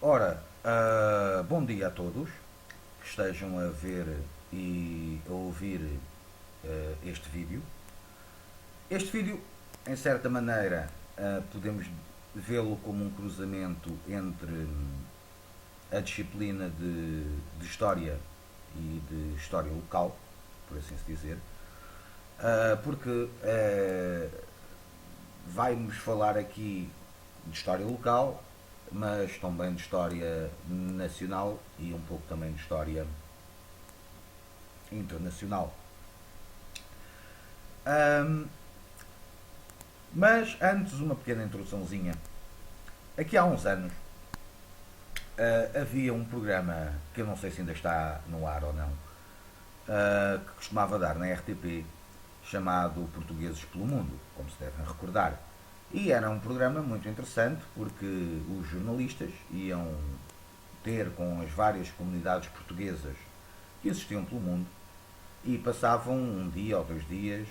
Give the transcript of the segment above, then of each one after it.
Ora, bom dia a todos que estejam a ver e a ouvir este vídeo. Este vídeo, em certa maneira, podemos vê-lo como um cruzamento entre a disciplina de História e de História local, por assim se dizer, porque vai-nos falar aqui de História local, mas também de História nacional e um pouco também de História internacional. Ahm, mas antes, uma pequena introduçãozinha. Aqui há uns anos havia um programa que eu não sei se ainda está no ar ou não, que costumava dar na RTP, chamado Portugueses pelo Mundo, como se devem recordar. E era um programa muito interessante porque os jornalistas iam ter com as várias comunidades portuguesas que existiam pelo mundo e passavam um dia ou 2 dias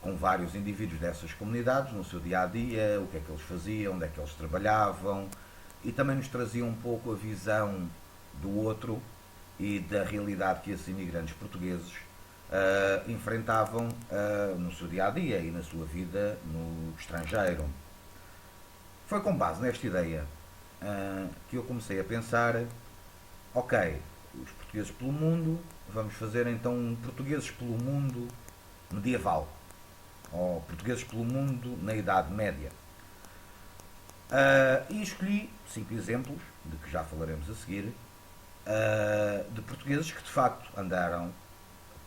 com vários indivíduos dessas comunidades no seu dia a dia, o que é que eles faziam, onde é que eles trabalhavam, e também nos traziam um pouco a visão do outro e da realidade que esses imigrantes portugueses enfrentavam no seu dia a dia e na sua vida no estrangeiro. Foi com base nesta ideia que eu comecei a pensar: ok, os portugueses pelo mundo, vamos fazer então um portugueses pelo mundo medieval, ou portugueses pelo mundo na Idade Média. E escolhi 5 exemplos, de que já falaremos a seguir, de portugueses que de facto andaram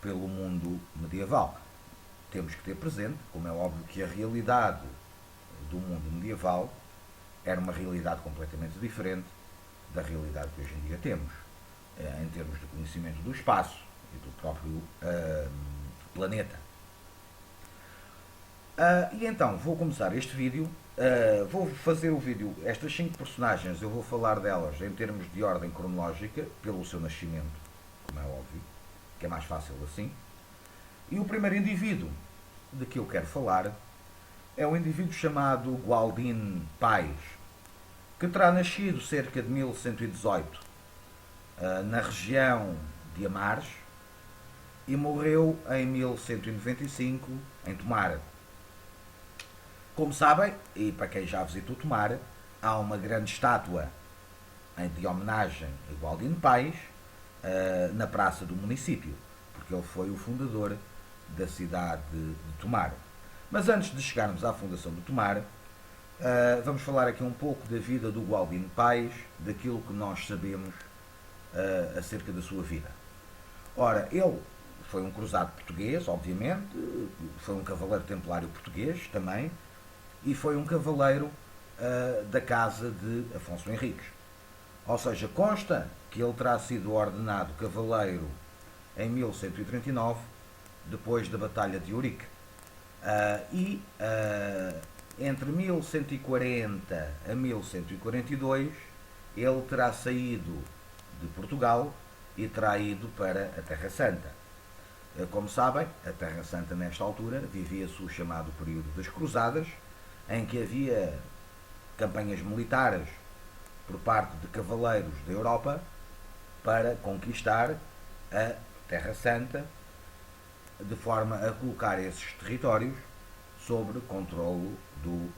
pelo mundo medieval. Temos que ter presente, como é óbvio, que a realidade do mundo medieval era uma realidade completamente diferente da realidade que hoje em dia temos, em termos de conhecimento do espaço e do próprio planeta. E então, vou começar este vídeo. Vou fazer o vídeo, estas 5 personagens, eu vou falar delas em termos de ordem cronológica, pelo seu nascimento, como é óbvio, que é mais fácil assim. E o primeiro indivíduo de que eu quero falar é um indivíduo chamado Gualdin Pais, que terá nascido cerca de 1118 na região de Amares e morreu em 1195 em Tomar. Como sabem, e para quem já visitou Tomar, há uma grande estátua de homenagem a Gualdin Pais na praça do município, porque ele foi o fundador da cidade de Tomar. Mas antes de chegarmos à fundação de Tomar, vamos falar aqui um pouco da vida do Gualdin Pais, daquilo que nós sabemos acerca da sua vida. Ora, ele foi um cruzado português, obviamente, foi um cavaleiro templário português também, e foi um cavaleiro da casa de Afonso Henriques. Ou seja, consta que ele terá sido ordenado cavaleiro em 1139, depois da Batalha de Ourique. Entre 1140 a 1142, ele terá saído de Portugal e terá ido para a Terra Santa. Como sabem, a Terra Santa nesta altura vivia-se o chamado período das Cruzadas, em que havia campanhas militares por parte de cavaleiros da Europa para conquistar a Terra Santa, de forma a colocar esses territórios sob controlo do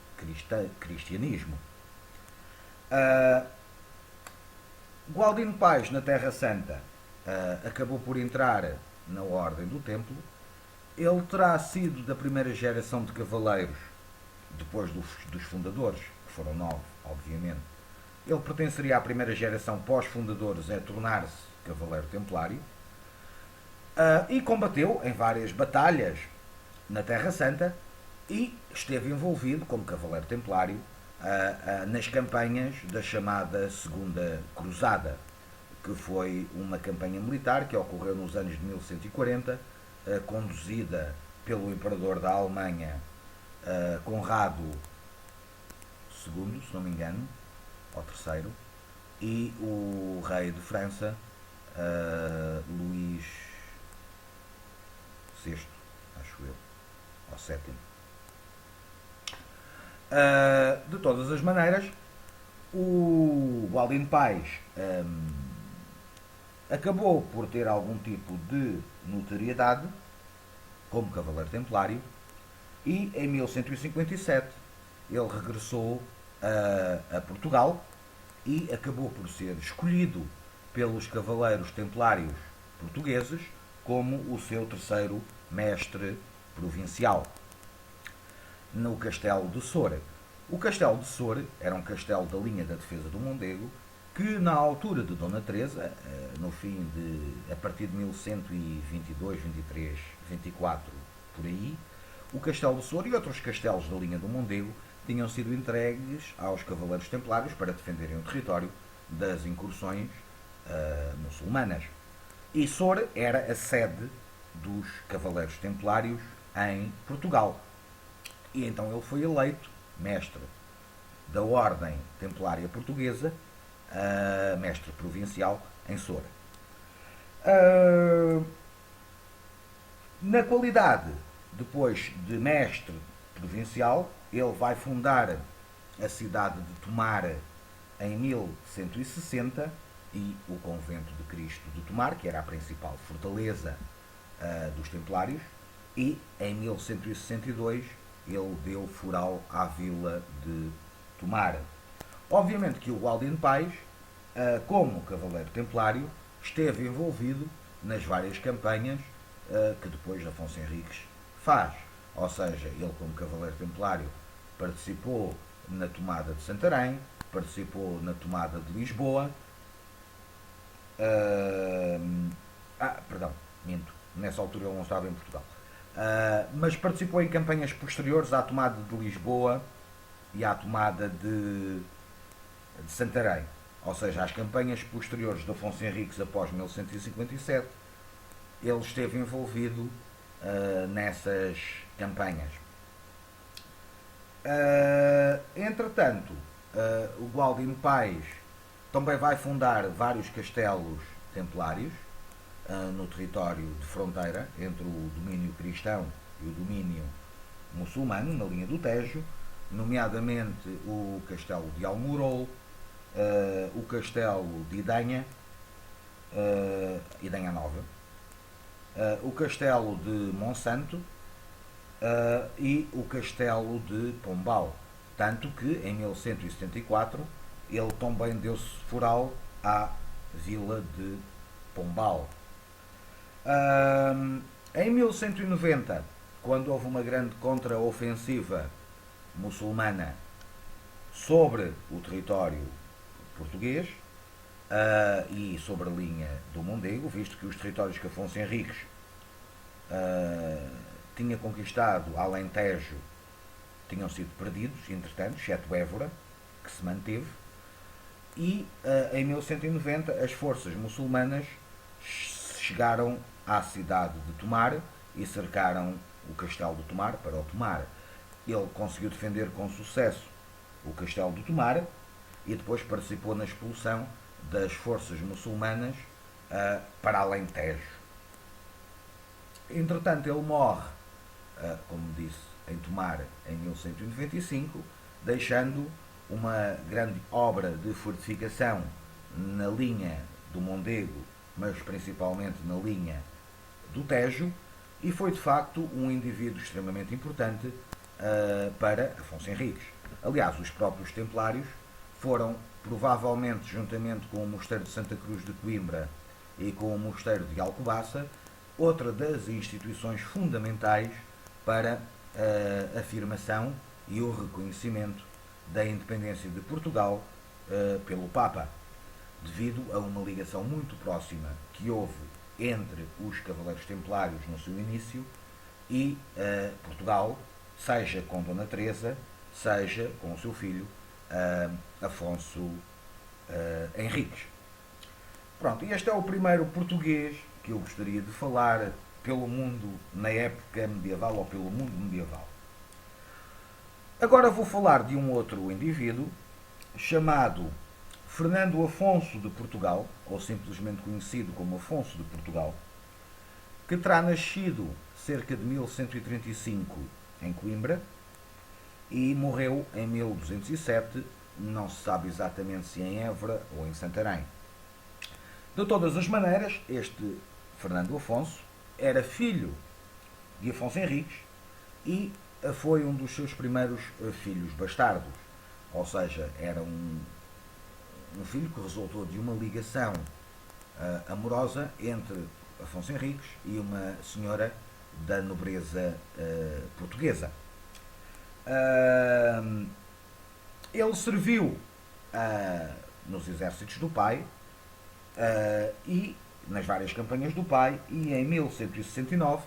cristianismo. Gualdin Pais, na Terra Santa, acabou por entrar na Ordem do Templo. Ele terá sido da primeira geração de cavaleiros, depois dos fundadores, que foram 9, obviamente. Ele pertenceria à primeira geração pós-fundadores a tornar-se cavaleiro templário, e combateu em várias batalhas na Terra Santa e esteve envolvido como cavaleiro templário nas campanhas da chamada Segunda Cruzada, que foi uma campanha militar que ocorreu nos anos de 1140, conduzida pelo imperador da Alemanha, Conrado II, se não me engano, ou terceiro, e o rei de França, Luís VI, acho eu, ou sétimo. De todas as maneiras, O Baldin Pais acabou por ter algum tipo de notoriedade como Cavaleiro Templário e em 1157 ele regressou a Portugal e acabou por ser escolhido pelos Cavaleiros Templários portugueses como o seu terceiro mestre provincial no Castelo de Soura. O Castelo de Soura era um castelo da linha da defesa do Mondego que na altura de Dona Teresa, no fim de, a partir de 1122, 23, 24, por aí, o Castelo de Soura e outros castelos da linha do Mondego tinham sido entregues aos Cavaleiros Templários para defenderem o território das incursões muçulmanas. E Soura era a sede dos Cavaleiros Templários em Portugal. E então ele foi eleito mestre da Ordem Templária Portuguesa, mestre provincial em Soura. Na qualidade, depois de mestre provincial, ele vai fundar a cidade de Tomar em 1160 e o convento de Cristo de Tomar, que era a principal fortaleza dos Templários, e em 1162 ele deu foral à vila de Tomar. Obviamente que o Baldin Pais, como Cavaleiro Templário, esteve envolvido nas várias campanhas que depois Afonso Henriques faz. Ou seja, ele como Cavaleiro Templário participou na tomada de Santarém, participou na tomada de Lisboa, perdão, minto, nessa altura ele não estava em Portugal, mas participou em campanhas posteriores à tomada de Lisboa e à tomada de Santarém. Ou seja, as campanhas posteriores de Afonso Henriques após 1157, ele esteve envolvido nessas campanhas. Entretanto, o Baldin Pais também vai fundar vários castelos templários no território de fronteira entre o domínio cristão e o domínio muçulmano, na linha do Tejo, nomeadamente o castelo de Almorol, o castelo de Idanha, Idanha Nova, o castelo de Monsanto e o castelo de Pombal. Tanto que em 1174 ele também deu-se foral à vila de Pombal. Em 1190, quando houve uma grande contraofensiva muçulmana sobre o território português e sobre a linha do Mondego, visto que os territórios que Afonso Henriques tinha conquistado, Alentejo, tinham sido perdidos, entretanto, exceto Évora, que se manteve, e em 1190 as forças muçulmanas chegaram à cidade de Tomar e cercaram o castelo de Tomar para o tomar. Ele conseguiu defender com sucesso o castelo de Tomar e depois participou na expulsão das forças muçulmanas para Alentejo. Entretanto, ele morre, como disse, em Tomar em 1195, deixando uma grande obra de fortificação na linha do Mondego, mas principalmente na linha do Tejo, e foi de facto um indivíduo extremamente importante para Afonso Henriques. Aliás, os próprios Templários foram, provavelmente, juntamente com o Mosteiro de Santa Cruz de Coimbra e com o Mosteiro de Alcobaça, outra das instituições fundamentais para a afirmação e o reconhecimento da independência de Portugal pelo Papa, devido a uma ligação muito próxima que houve entre os Cavaleiros Templários no seu início e Portugal, seja com Dona Teresa, seja com o seu filho Afonso Henriques. Pronto, e este é o primeiro português que eu gostaria de falar pelo mundo na época medieval ou pelo mundo medieval. Agora vou falar de um outro indivíduo chamado Fernando Afonso de Portugal, ou simplesmente conhecido como Afonso de Portugal, que terá nascido cerca de 1135 em Coimbra e morreu em 1207 não se sabe exatamente se em Évora ou em Santarém. De todas as maneiras, este Fernando Afonso era filho de Afonso Henriques e foi um dos seus primeiros filhos bastardos. Ou seja, era um filho que resultou de uma ligação amorosa entre Afonso Henriques e uma senhora da nobreza portuguesa. Ele serviu nos exércitos do pai e nas várias campanhas do pai, e em 1169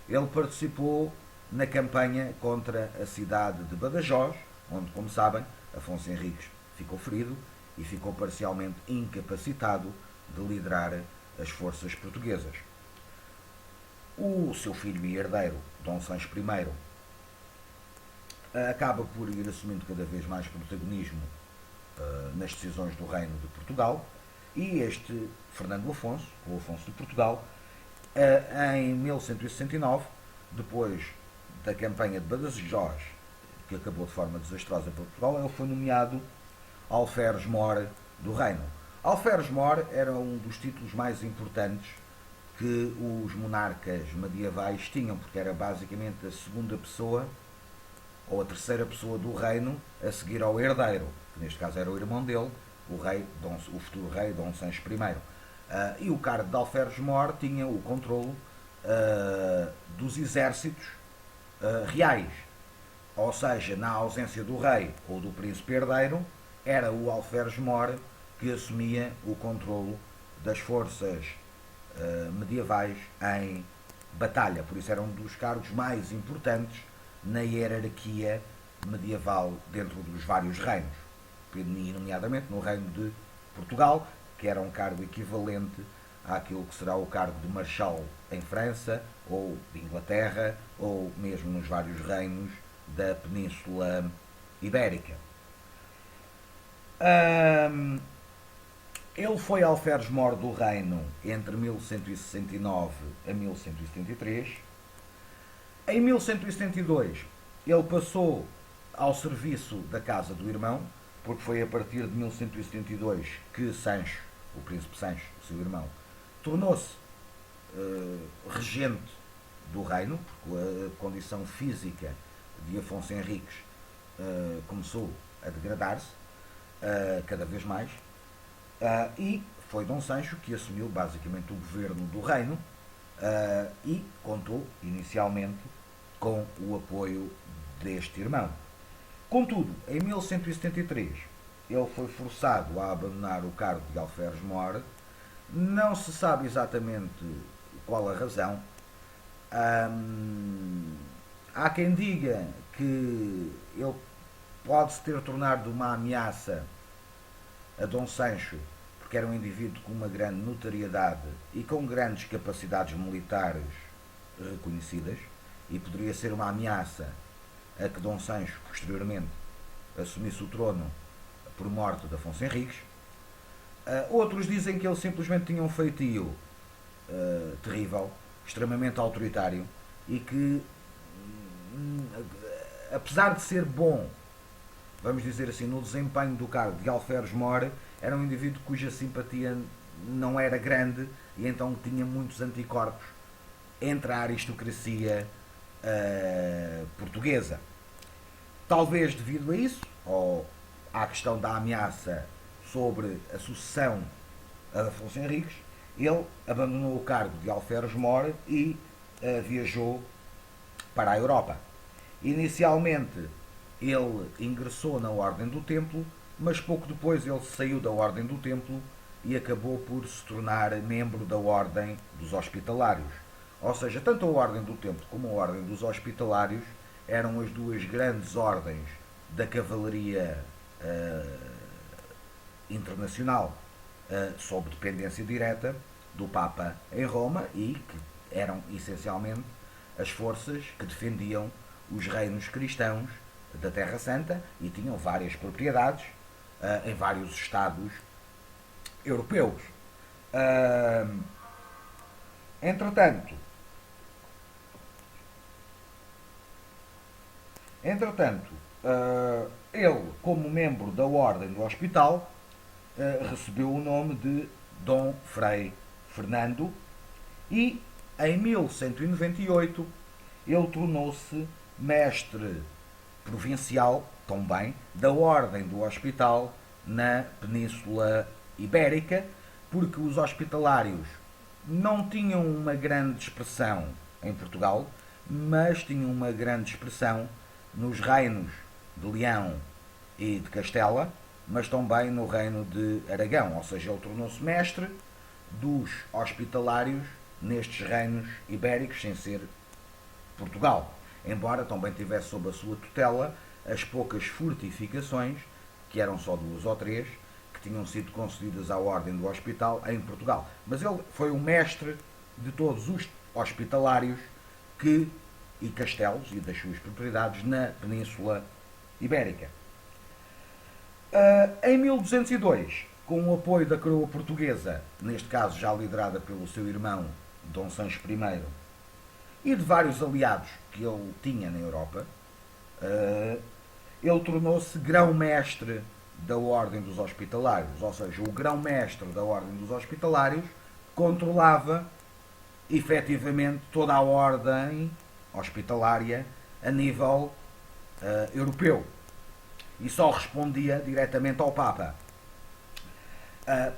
ele participou na campanha contra a cidade de Badajoz, onde, como sabem, Afonso Henriques ficou ferido e ficou parcialmente incapacitado de liderar as forças portuguesas. O seu filho e herdeiro, Dom Sancho I, acaba por ir assumindo cada vez mais protagonismo nas decisões do Reino de Portugal, e este Fernando Afonso, o Afonso de Portugal, em 1169, depois da campanha de Badajoz, que acabou de forma desastrosa para Portugal, ele foi nomeado alferes-mor do reino. Alferes-mor era um dos títulos mais importantes que os monarcas medievais tinham, porque era basicamente a segunda pessoa ou a terceira pessoa do reino a seguir ao herdeiro, que neste caso era o irmão dele, o futuro rei Dom Sancho I. E o cargo de alferes-mor tinha o controlo dos exércitos reais. Ou seja, na ausência do rei ou do príncipe herdeiro, era o alferes-mor que assumia o controlo das forças medievais em batalha. Por isso era um dos cargos mais importantes na hierarquia medieval dentro dos vários reinos, nomeadamente no reino de Portugal, que era um cargo equivalente àquilo que será o cargo de marechal em França, ou de Inglaterra, ou mesmo nos vários reinos da Península Ibérica. Ele foi alferes-mor do reino entre 1169 a 1173. Em 1172, ele passou ao serviço da casa do irmão, porque foi a partir de 1172 que Sancho, o príncipe Sancho, seu irmão, tornou-se regente do reino, porque a condição física de Afonso Henriques começou a degradar-se cada vez mais, e foi Dom Sancho que assumiu basicamente o governo do reino e contou inicialmente com o apoio deste irmão. Contudo, em 1173 ele foi forçado a abandonar o cargo de alferes-mor. Não se sabe exatamente qual a razão. Há quem diga que ele pode-se ter tornado uma ameaça a Dom Sancho, porque era um indivíduo com uma grande notoriedade e com grandes capacidades militares reconhecidas, e poderia ser uma ameaça a que Dom Sancho posteriormente assumisse o trono por morte de Afonso Henriques. Outros dizem que ele simplesmente tinha um feitio terrível, extremamente autoritário, e que, apesar de ser bom, vamos dizer assim, no desempenho do cargo de alferes-mor, era um indivíduo cuja simpatia não era grande, e então tinha muitos anticorpos entre a aristocracia portuguesa. Talvez devido a isso, ou à questão da ameaça sobre a sucessão a Afonso Henriques, ele abandonou o cargo de alferes-mor e viajou para a Europa. Inicialmente ele ingressou na Ordem do Templo, mas pouco depois ele saiu da Ordem do Templo e acabou por se tornar membro da Ordem dos Hospitalários. Ou seja, tanto a Ordem do Templo como a Ordem dos Hospitalários eram as duas grandes ordens da cavalaria internacional, sob dependência direta do Papa em Roma, e que eram essencialmente as forças que defendiam os reinos cristãos da Terra Santa, e tinham várias propriedades em vários estados europeus. Entretanto, ele, como membro da Ordem do Hospital, recebeu o nome de Dom Frei Fernando e, em 1198, ele tornou-se mestre provincial, também, da Ordem do Hospital na Península Ibérica, porque os hospitalários não tinham uma grande expressão em Portugal, mas tinham uma grande expressão nos reinos de Leão e de Castela, mas também no reino de Aragão, ou seja, ele tornou-se mestre dos hospitalários nestes reinos ibéricos, sem ser Portugal, embora também tivesse sob a sua tutela as poucas fortificações, que eram só duas ou três, que tinham sido concedidas à Ordem do Hospital em Portugal. Mas ele foi o mestre de todos os hospitalários e castelos e das suas propriedades na Península Ibérica. Em 1202, com o apoio da coroa portuguesa, neste caso já liderada pelo seu irmão Dom Sancho I, e de vários aliados que ele tinha na Europa, ele tornou-se grão-mestre da Ordem dos Hospitalários, ou seja, o grão-mestre da Ordem dos Hospitalários controlava efetivamente toda a ordem hospitalária a nível europeu e só respondia diretamente ao Papa.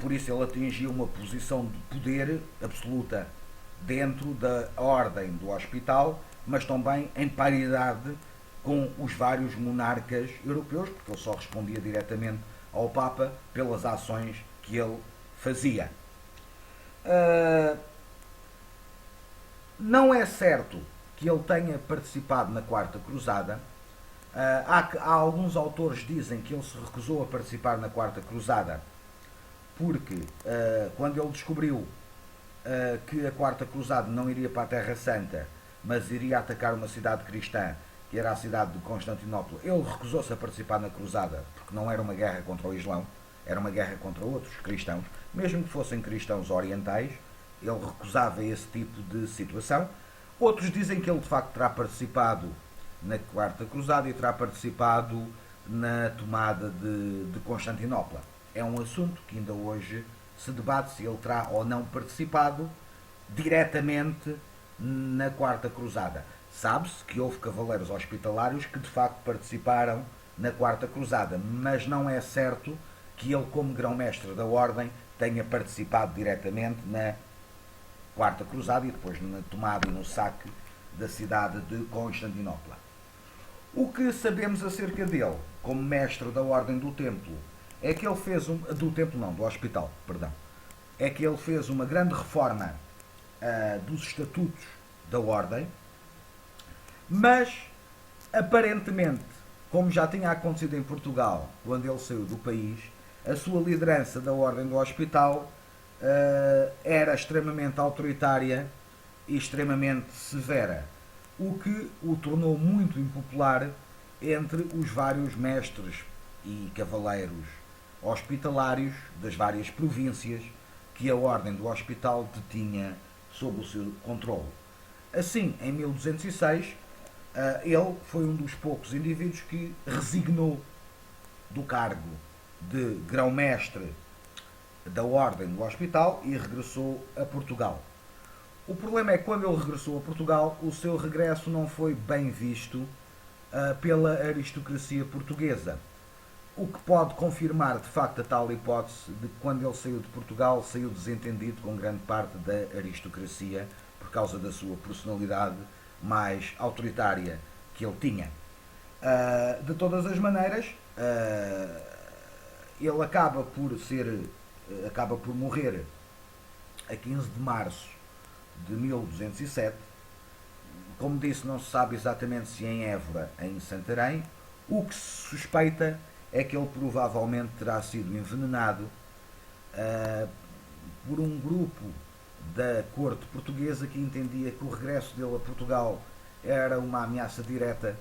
Por isso ele atingiu uma posição de poder absoluta dentro da ordem do hospital, mas também em paridade com os vários monarcas europeus, porque ele só respondia diretamente ao Papa pelas ações que ele fazia. Não é certo que ele tenha participado na Quarta Cruzada. Há alguns autores que dizem que ele se recusou a participar na Quarta Cruzada porque quando ele descobriu que a Quarta Cruzada não iria para a Terra Santa, mas iria atacar uma cidade cristã, que era a cidade de Constantinopla, ele recusou-se a participar na Cruzada, porque não era uma guerra contra o Islão, era uma guerra contra outros cristãos, mesmo que fossem cristãos orientais, ele recusava esse tipo de situação. Outros dizem que ele de facto terá participado na Quarta Cruzada e terá participado na tomada de Constantinopla. É um assunto que ainda hoje se debate se ele terá ou não participado diretamente na Quarta Cruzada. Sabe-se que houve cavaleiros hospitalários que de facto participaram na Quarta Cruzada, mas não é certo que ele, como grão-mestre da Ordem, tenha participado diretamente na Quarta Cruzada e depois na tomada e no saque da cidade de Constantinopla. O que sabemos acerca dele, como mestre da Ordem do Templo, é que ele fez do hospital, perdão. É que ele fez uma grande reforma dos estatutos da Ordem, mas aparentemente, como já tinha acontecido em Portugal, quando ele saiu do país, a sua liderança da Ordem do Hospital era extremamente autoritária e extremamente severa, o que o tornou muito impopular entre os vários mestres e cavaleiros hospitalários das várias províncias que a Ordem do Hospital detinha sob o seu controle. Assim, em 1206, ele foi um dos poucos indivíduos que resignou do cargo de grão-mestre da Ordem do Hospital e regressou a Portugal. O problema é que quando ele regressou a Portugal, o seu regresso não foi bem visto pela aristocracia portuguesa. O que pode confirmar de facto a tal hipótese de que quando ele saiu de Portugal saiu desentendido com grande parte da aristocracia por causa da sua personalidade mais autoritária que ele tinha. De todas as maneiras, ele acaba por morrer a 15 de março de 1207. Como disse, não se sabe exatamente se em Évora ou em Santarém. O que se suspeita é que ele provavelmente terá sido envenenado por um grupo da corte portuguesa que entendia que o regresso dele a Portugal era uma ameaça direta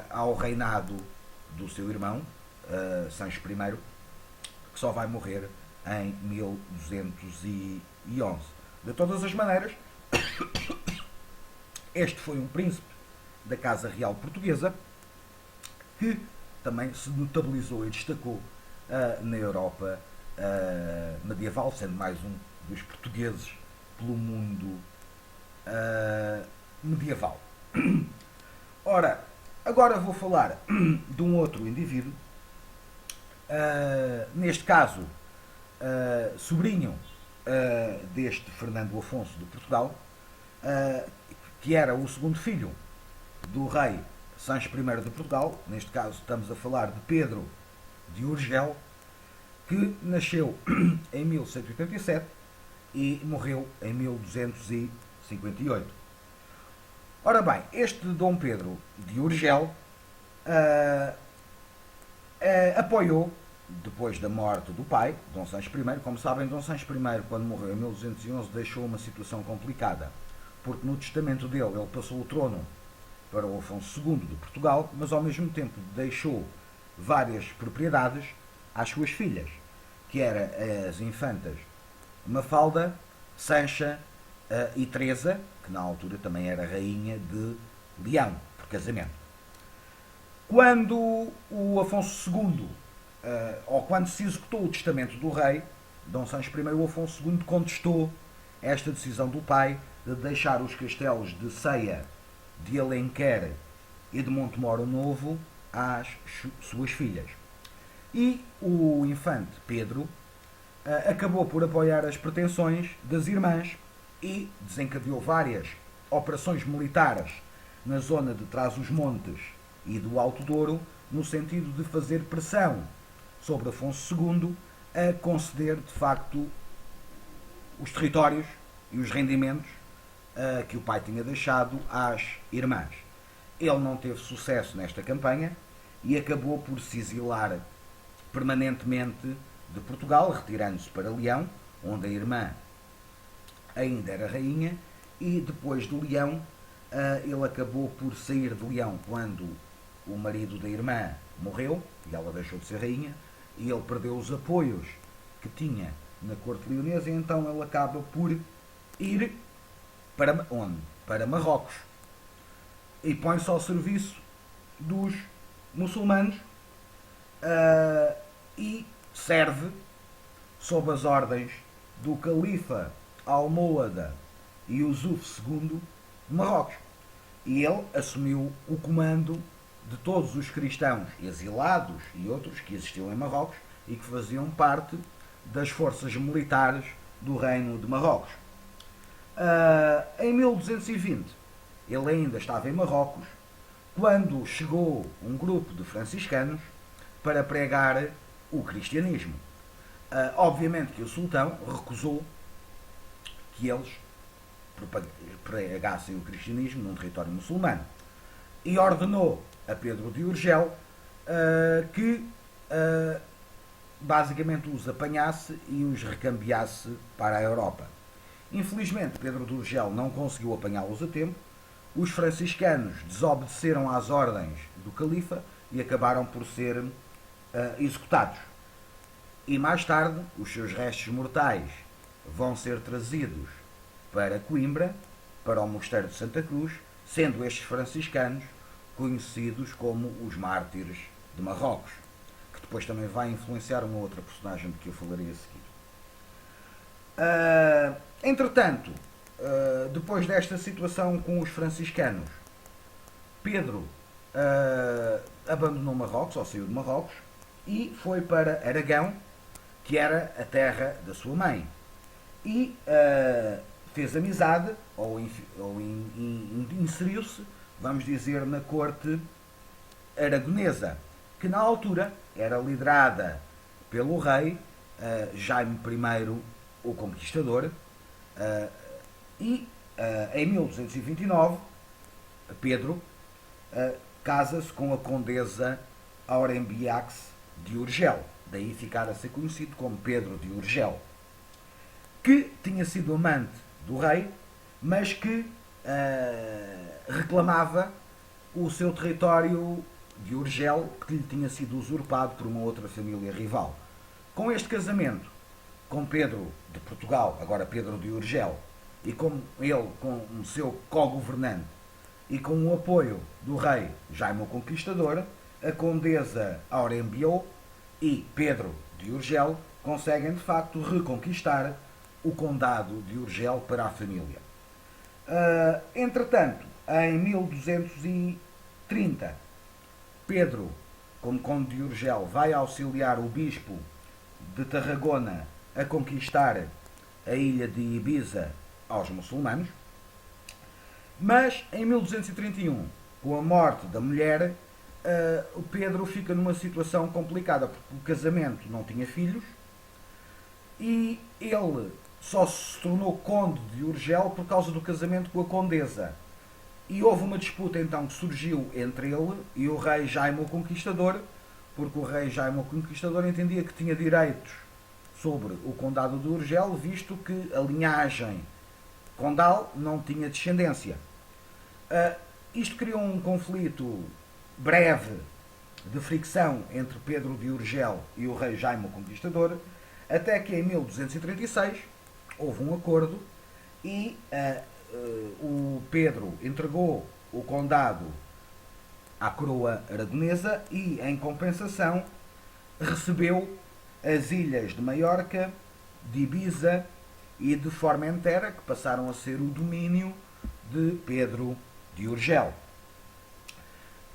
ao reinado do seu irmão, Sancho I, que só vai morrer em 1211. De todas as maneiras, este foi um príncipe da Casa Real Portuguesa que também se notabilizou e destacou na Europa medieval, sendo mais um dos portugueses pelo mundo medieval. Ora, agora vou falar de um outro indivíduo, neste caso, sobrinho deste Fernando Afonso de Portugal, que era o segundo filho do rei Sancho I de Portugal. Neste caso estamos a falar de Pedro de Urgel, que nasceu em 1187 e morreu em 1258. Ora bem, este Dom Pedro de Urgel apoiou, depois da morte do pai, Dom Sancho I. Como sabem, Dom Sancho I, quando morreu em 1211, deixou uma situação complicada, porque no testamento dele ele passou o trono para o Afonso II de Portugal, mas ao mesmo tempo deixou várias propriedades às suas filhas, que eram as infantas Mafalda, Sancha e Teresa, que na altura também era rainha de Leão, por casamento. Quando o Afonso II, ou quando se executou o testamento do rei, Dom Sancho I, o Afonso II contestou esta decisão do pai de deixar os castelos de Ceia, de Alenquer e de Montemoro Novo às suas filhas. E o infante Pedro acabou por apoiar as pretensões das irmãs e desencadeou várias operações militares na zona de Trás-os-Montes e do Alto Douro, no sentido de fazer pressão sobre Afonso II a conceder, de facto, os territórios e os rendimentos que o pai tinha deixado às irmãs. Ele não teve sucesso nesta campanha e acabou por se exilar permanentemente de Portugal, retirando-se para Leão, onde a irmã ainda era rainha, e depois de Leão ele acabou por sair de Leão quando o marido da irmã morreu e ela deixou de ser rainha, e ele perdeu os apoios que tinha na corte leonesa, e então ele acaba por ir para onde? Para Marrocos, e põe-se ao serviço dos muçulmanos e serve sob as ordens do califa Almohada Yusuf II de Marrocos. E ele assumiu o comando de todos os cristãos exilados e outros que existiam em Marrocos e que faziam parte das forças militares do Reino de Marrocos. Em 1220, ele ainda estava em Marrocos quando chegou um grupo de franciscanos para pregar o cristianismo. Obviamente que o sultão recusou que eles pregassem o cristianismo num território muçulmano e ordenou a Pedro de Urgel que basicamente os apanhasse e os recambiasse para a Europa. Infelizmente, Pedro de Urgel não conseguiu apanhá-los a tempo. Os franciscanos desobedeceram às ordens do califa e acabaram por ser executados. E mais tarde, os seus restos mortais vão ser trazidos para Coimbra, para o Mosteiro de Santa Cruz, sendo estes franciscanos conhecidos como os mártires de Marrocos, que depois também vai influenciar uma outra personagem de que eu falarei a seguir. Entretanto, depois desta situação com os franciscanos, Pedro abandonou Marrocos, ou saiu de Marrocos, e foi para Aragão, que era a terra da sua mãe. E fez amizade, ou inseriu-se, vamos dizer, na corte aragonesa, que na altura era liderada pelo rei Jaime I, o Conquistador, e em 1229 Pedro casa-se com a condesa Aurembiax de Urgel, daí ficar a ser conhecido como Pedro de Urgel, que tinha sido amante do rei, mas que reclamava o seu território de Urgel, que lhe tinha sido usurpado por uma outra família rival. Com este casamento com Pedro de Portugal, agora Pedro de Urgel, e com ele, com o seu co-governante, e com o apoio do rei Jaime o Conquistador, a condesa Aurembiaud e Pedro de Urgel conseguem de facto reconquistar o condado de Urgel para a família. Entretanto, em 1230, Pedro, como conde de Urgel, vai auxiliar o bispo de Tarragona a conquistar a ilha de Ibiza aos muçulmanos, mas em 1231, com a morte da mulher, o Pedro fica numa situação complicada, porque o casamento não tinha filhos e ele só se tornou conde de Urgel por causa do casamento com a condesa. E houve uma disputa então que surgiu entre ele e o rei Jaime o Conquistador, porque o rei Jaime o Conquistador entendia que tinha direitos sobre o condado de Urgel, visto que a linhagem condal não tinha descendência. Isto criou um conflito breve de fricção entre Pedro de Urgel e o rei Jaime o Conquistador, até que em 1236 houve um acordo e o Pedro entregou o condado à coroa aragonesa e, em compensação, recebeu as ilhas de Maiorca, de Ibiza e de Formentera, que passaram a ser o domínio de Pedro de Urgel.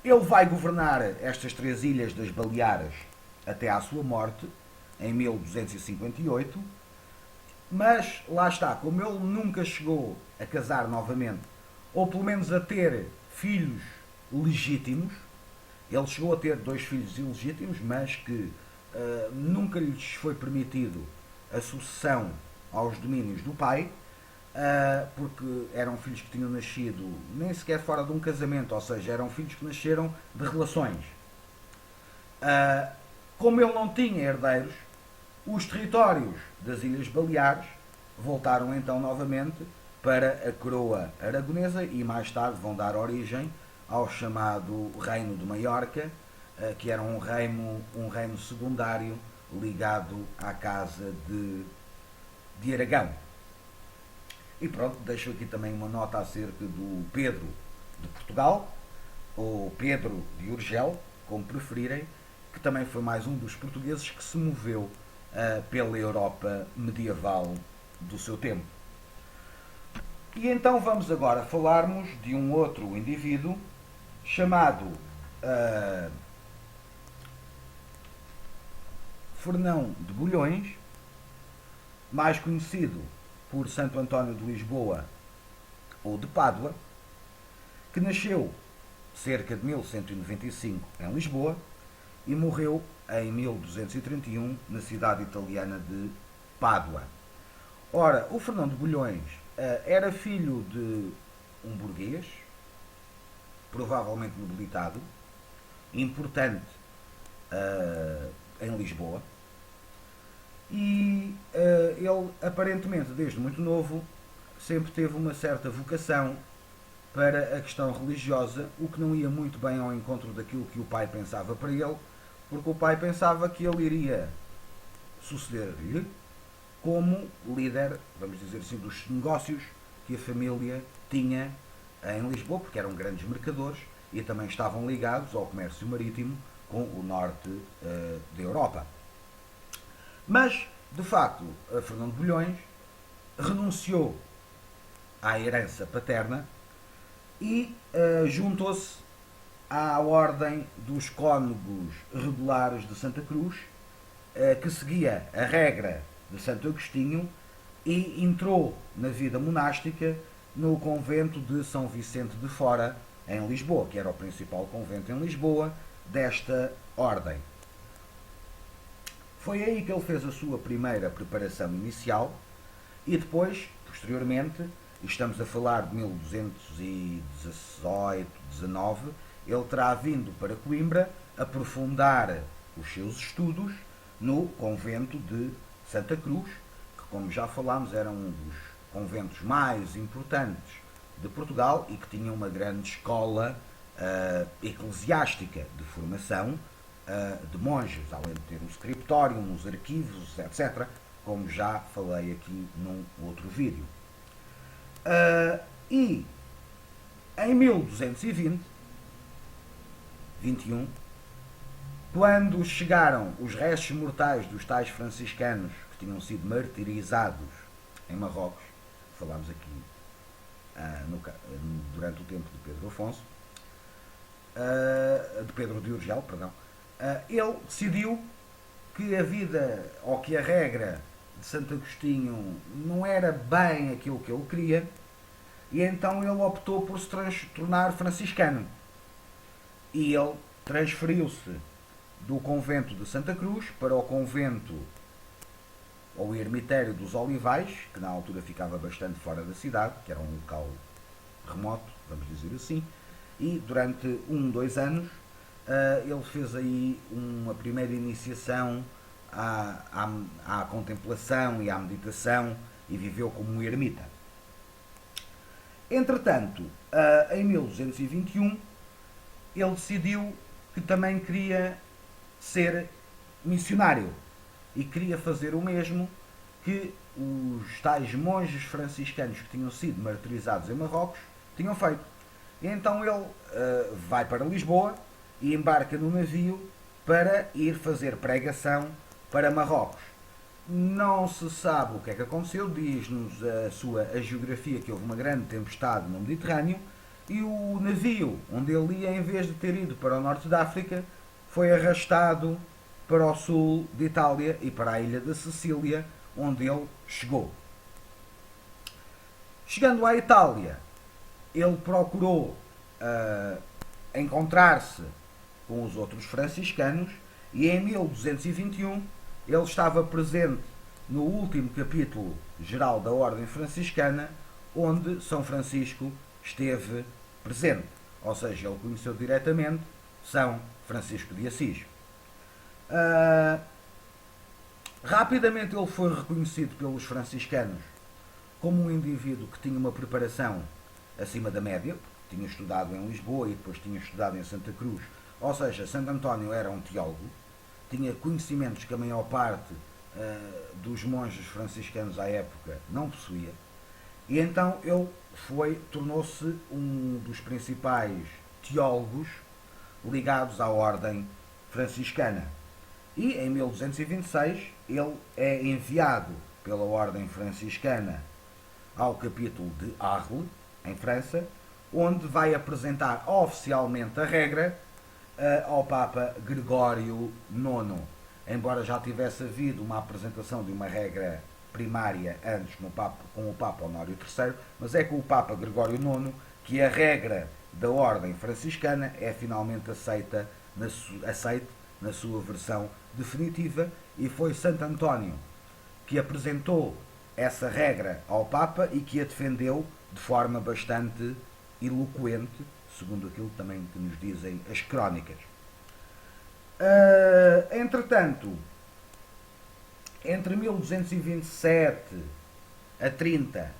Ele vai governar estas três ilhas das Baleares até à sua morte, em 1258, mas lá está, como ele nunca chegou a casar novamente, ou pelo menos a ter filhos legítimos, ele chegou a ter 2 filhos ilegítimos, mas que nunca lhes foi permitido a sucessão aos domínios do pai, porque eram filhos que tinham nascido nem sequer fora de um casamento, ou seja, eram filhos que nasceram de relações. Como ele não tinha herdeiros, os territórios das Ilhas Baleares voltaram então novamente para a coroa aragonesa e mais tarde vão dar origem ao chamado Reino de Maiorca, que era um reino secundário ligado à casa de Aragão. E pronto, deixo aqui também uma nota acerca do Pedro de Portugal, ou Pedro de Urgel, como preferirem, que também foi mais um dos portugueses que se moveu pela Europa medieval do seu tempo. E então vamos agora falarmos de um outro indivíduo chamado Fernão de Bulhões, mais conhecido por Santo António de Lisboa ou de Pádua, que nasceu cerca de 1195 em Lisboa e morreu em 1231 na cidade italiana de Pádua. Ora, o Fernão de Bulhões era filho de um burguês, provavelmente nobilitado, importante em Lisboa, e ele aparentemente desde muito novo sempre teve uma certa vocação para a questão religiosa, o que não ia muito bem ao encontro daquilo que o pai pensava para ele, porque o pai pensava que ele iria suceder-lhe como líder, vamos dizer assim, dos negócios que a família tinha em Lisboa, porque eram grandes mercadores e também estavam ligados ao comércio marítimo com o norte da Europa. Mas, de facto, Fernão de Bulhões renunciou à herança paterna e juntou-se à Ordem dos Cônegos Regulares de Santa Cruz, que seguia a regra de Santo Agostinho e entrou na vida monástica no convento de São Vicente de Fora, em Lisboa, que era o principal convento em Lisboa desta ordem. Foi aí que ele fez a sua primeira preparação inicial e depois, posteriormente, estamos a falar de 1218, 19, ele terá vindo para Coimbra aprofundar os seus estudos no convento de Santa Cruz, que, como já falámos, era um dos conventos mais importantes de Portugal e que tinha uma grande escola eclesiástica de formação de monges, além de ter um scriptorium, uns arquivos, etc., como já falei aqui num outro vídeo. E em 1220, 21, Quando chegaram os restos mortais dos tais franciscanos que tinham sido martirizados em Marrocos, falámos aqui durante o tempo de Pedro Afonso, de Pedro de Urgel, perdão, ele decidiu que a vida, ou que a regra de Santo Agostinho não era bem aquilo que ele queria, e então ele optou por se tornar franciscano. E ele transferiu-se do convento de Santa Cruz para o convento ou ermitério dos Olivais, que na altura ficava bastante fora da cidade, que era um local remoto, vamos dizer assim, e durante 2 anos ele fez aí uma primeira iniciação à contemplação e à meditação e viveu como um ermita. Entretanto, em 1221, ele decidiu que também queria ser missionário e queria fazer o mesmo que os tais monges franciscanos que tinham sido martirizados em Marrocos tinham feito. E então ele vai para Lisboa e embarca no navio para ir fazer pregação para Marrocos. Não se sabe o que é que aconteceu, diz-nos a geografia que houve uma grande tempestade no Mediterrâneo e o navio onde ele ia, em vez de ter ido para o norte da África, foi arrastado para o sul de Itália e para a ilha da Sicília, onde ele chegou. Chegando à Itália, ele procurou encontrar-se com os outros franciscanos e em 1221 ele estava presente no último capítulo geral da Ordem Franciscana, onde São Francisco esteve presente. Ou seja, ele conheceu diretamente São Francisco de Assis. Rapidamente ele foi reconhecido pelos franciscanos como um indivíduo que tinha uma preparação acima da média, tinha estudado em Lisboa e depois tinha estudado em Santa Cruz. Ou seja, Santo António era um teólogo, tinha conhecimentos que a maior parte dos monges franciscanos à época não possuía, e então ele tornou-se um dos principais teólogos ligados à ordem franciscana. E em 1226 ele é enviado pela ordem franciscana ao capítulo de Arles, em França, onde vai apresentar oficialmente a regra ao Papa Gregório IX. Embora já tivesse havido uma apresentação de uma regra primária antes com o Papa Honório III, mas é com o Papa Gregório IX que a regra da ordem franciscana é finalmente aceita na sua versão definitiva, e foi Santo António que apresentou essa regra ao Papa e que a defendeu de forma bastante eloquente, segundo aquilo também que nos dizem as crónicas. Entretanto, entre 1227 a 30,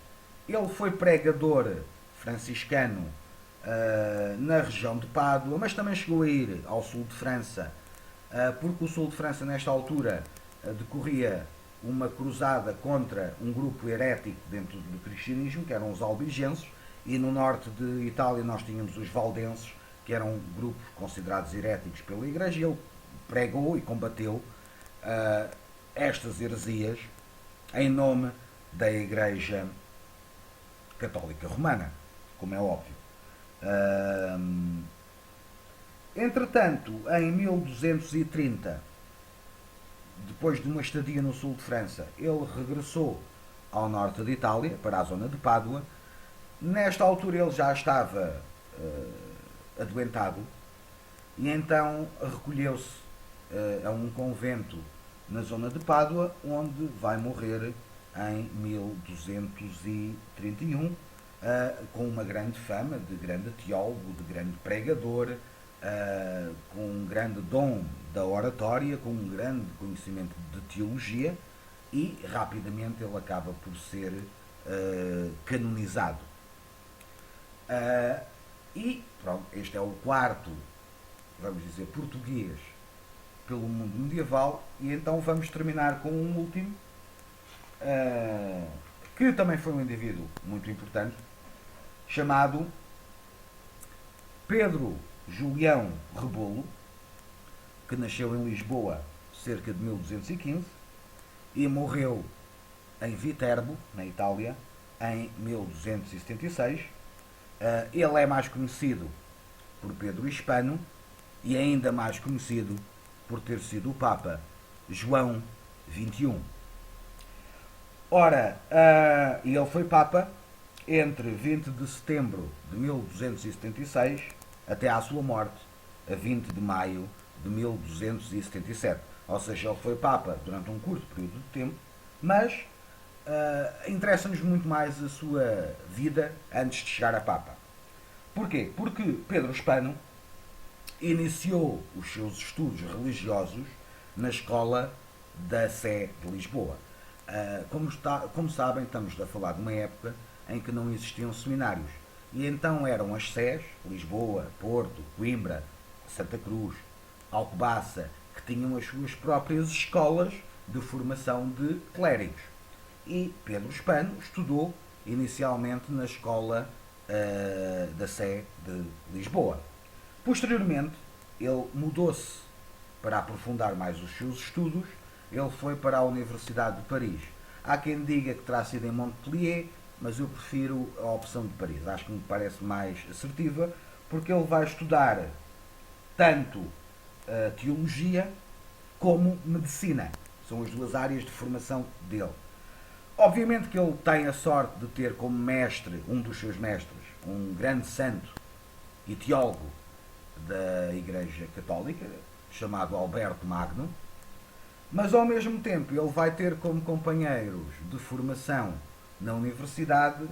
ele foi pregador franciscano na região de Pádua, mas também chegou a ir ao sul de França, porque o sul de França nesta altura decorria uma cruzada contra um grupo herético dentro do cristianismo, que eram os albigenses, e no norte de Itália nós tínhamos os valdenses, que eram grupos considerados heréticos pela Igreja, e ele pregou e combateu estas heresias em nome da Igreja Católica Romana, como é óbvio. Entretanto, em 1230, depois de uma estadia no sul de França, ele regressou ao norte de Itália, para a zona de Pádua. Nesta altura ele já estava adoentado e então recolheu-se a um convento na zona de Pádua, onde vai morrer em 1231, com uma grande fama de grande teólogo, de grande pregador, com um grande dom da oratória, com um grande conhecimento de teologia, e rapidamente ele acaba por ser canonizado. E pronto, este é o quarto, vamos dizer, português pelo mundo medieval, e então vamos terminar com um último, que também foi um indivíduo muito importante, chamado Pedro Julião Rebolo, que nasceu em Lisboa cerca de 1215 e morreu em Viterbo, na Itália, em 1276. Ele é mais conhecido por Pedro Hispano e ainda mais conhecido por ter sido o Papa João XXI. Ora, ele foi Papa entre 20 de setembro de 1276 até à sua morte, a 20 de maio de 1277. Ou seja, ele foi Papa durante um curto período de tempo, mas interessa-nos muito mais a sua vida antes de chegar a Papa. Porquê? Porque Pedro Hispano iniciou os seus estudos religiosos na escola da Sé de Lisboa. Como sabem, estamos a falar de uma época em que não existiam seminários. E então eram as Sés, Lisboa, Porto, Coimbra, Santa Cruz, Alcobaça, que tinham as suas próprias escolas de formação de clérigos. E Pedro Hispano estudou inicialmente na escola da Sé de Lisboa. Posteriormente, ele mudou-se para aprofundar mais os seus estudos. Ele foi para a Universidade de Paris. Há quem diga que terá sido em Montpellier, mas eu prefiro a opção de Paris. Acho que me parece mais assertiva, porque ele vai estudar tanto teologia como medicina. São as duas áreas de formação dele. Obviamente que ele tem a sorte de ter como mestre, um dos seus mestres, um grande santo e teólogo da Igreja Católica, chamado Alberto Magno, mas ao mesmo tempo ele vai ter como companheiros de formação na Universidade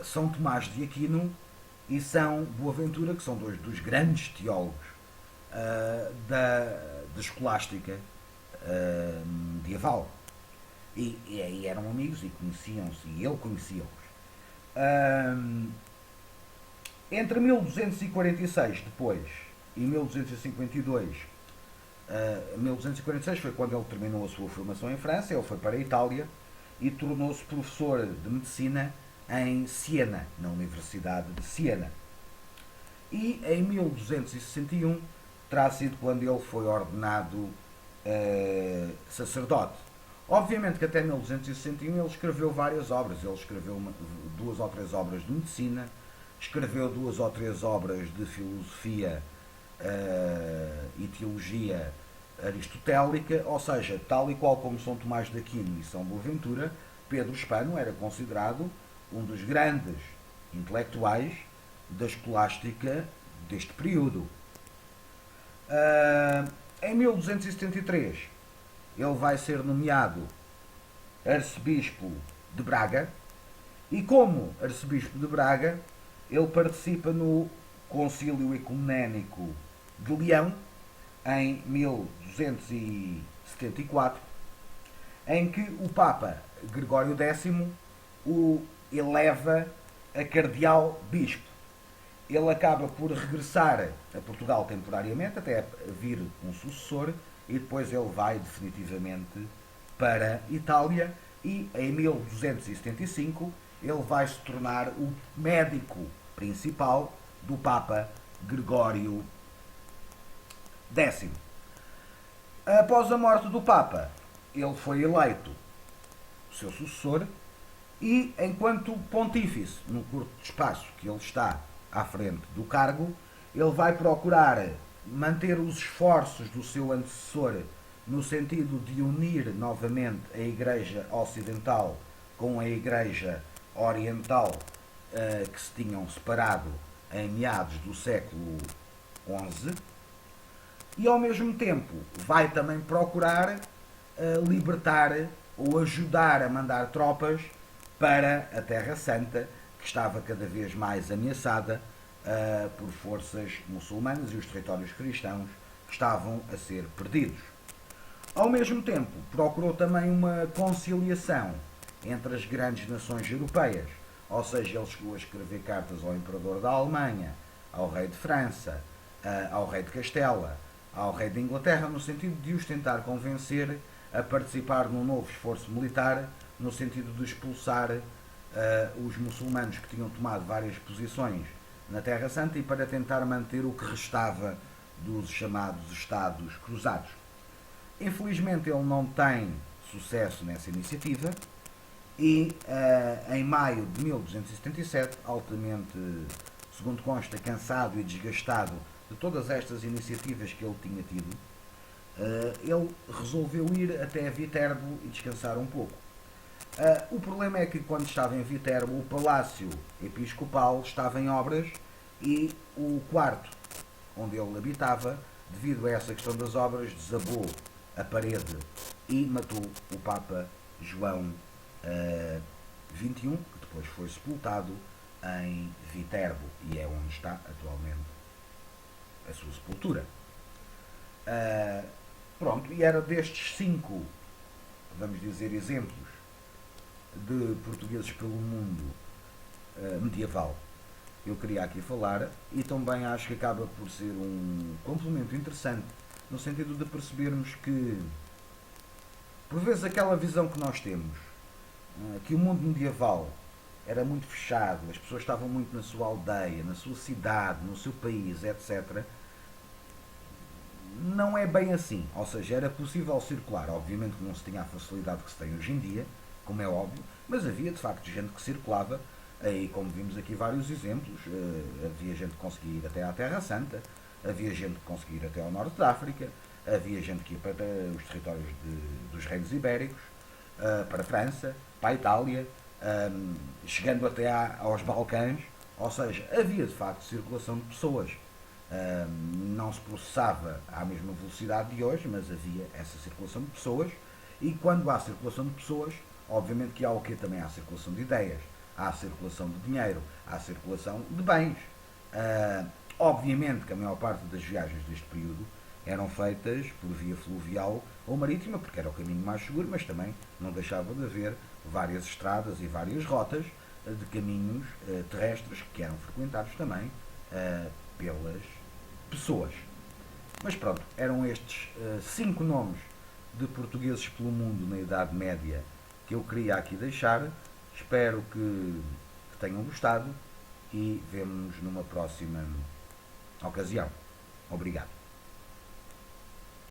São Tomás de Aquino e São Boaventura, que são dois dos grandes teólogos da escolástica medieval. E aí eram amigos e conheciam-se, e ele conhecia-os. Entre 1246 depois e 1252, 1246 foi quando ele terminou a sua formação em França. Ele foi para a Itália e tornou-se professor de medicina em Siena, na Universidade de Siena. E em 1261 terá sido quando ele foi ordenado sacerdote. Obviamente que até 1261 ele escreveu várias obras. Ele escreveu 2 ou 3 obras de medicina, escreveu 2 ou 3 obras de filosofia e teologia aristotélica. Ou seja, tal e qual como São Tomás de Aquino e São Boaventura, Pedro Hispano era considerado um dos grandes intelectuais da escolástica deste período. Em 1273 ele vai ser nomeado arcebispo de Braga e, como arcebispo de Braga, ele participa no Concílio Ecuménico de Leão em 1274, em que o Papa Gregório X o eleva a cardeal-bispo. Ele acaba por regressar a Portugal temporariamente até vir um sucessor, e depois ele vai definitivamente para a Itália e em 1275 ele vai se tornar o médico principal do Papa Gregório X. Após a morte do Papa, ele foi eleito seu sucessor e, enquanto pontífice, no curto espaço que ele está à frente do cargo, ele vai procurar manter os esforços do seu antecessor no sentido de unir novamente a Igreja Ocidental com a Igreja Oriental, que se tinham separado em meados do século XI, e ao mesmo tempo vai também procurar libertar ou ajudar a mandar tropas para a Terra Santa, que estava cada vez mais ameaçada por forças muçulmanas, e os territórios cristãos estavam a ser perdidos. Ao mesmo tempo, procurou também uma conciliação entre as grandes nações europeias, ou seja, ele chegou a escrever cartas ao Imperador da Alemanha, ao Rei de França, ao Rei de Castela, ao Rei de Inglaterra, no sentido de os tentar convencer a participar num novo esforço militar, no sentido de expulsar os muçulmanos que tinham tomado várias posições na Terra Santa, e para tentar manter o que restava dos chamados Estados Cruzados. Infelizmente ele não tem sucesso nessa iniciativa e em maio de 1277, altamente, segundo consta, cansado e desgastado de todas estas iniciativas que ele tinha tido, ele resolveu ir até Viterbo e descansar um pouco. O problema é que quando estava em Viterbo o palácio episcopal estava em obras e o quarto onde ele habitava, devido a essa questão das obras, desabou a parede e matou o Papa João XXI, que depois foi sepultado em Viterbo e é onde está atualmente a sua sepultura. Pronto, e era destes 5, vamos dizer, exemplos de portugueses pelo mundo medieval eu queria aqui falar, e também acho que acaba por ser um complemento interessante no sentido de percebermos que por vezes aquela visão que nós temos que o mundo medieval era muito fechado, as pessoas estavam muito na sua aldeia, na sua cidade, no seu país, etc. Não é bem assim, ou seja, era possível circular, obviamente que não se tinha a facilidade que se tem hoje em dia, como é óbvio, mas havia de facto gente que circulava, e como vimos aqui vários exemplos, havia gente que conseguia ir até à Terra Santa, havia gente que conseguia ir até ao norte da África, havia gente que ia para os territórios dos reinos ibéricos, para a França, para a Itália, chegando até aos Balcãs, ou seja, havia de facto circulação de pessoas. Não se processava à mesma velocidade de hoje, mas havia essa circulação de pessoas, e quando há circulação de pessoas, obviamente que há o que também há circulação de ideias, há circulação de dinheiro, há circulação de bens. Obviamente que a maior parte das viagens deste período eram feitas por via fluvial ou marítima, porque era o caminho mais seguro, mas também não deixava de haver várias estradas e várias rotas de caminhos terrestres que eram frequentados também pelas pessoas. Mas pronto, eram estes 5 nomes de portugueses pelo mundo na Idade Média que eu queria aqui deixar. Espero que tenham gostado e vemo-nos numa próxima ocasião. Obrigado.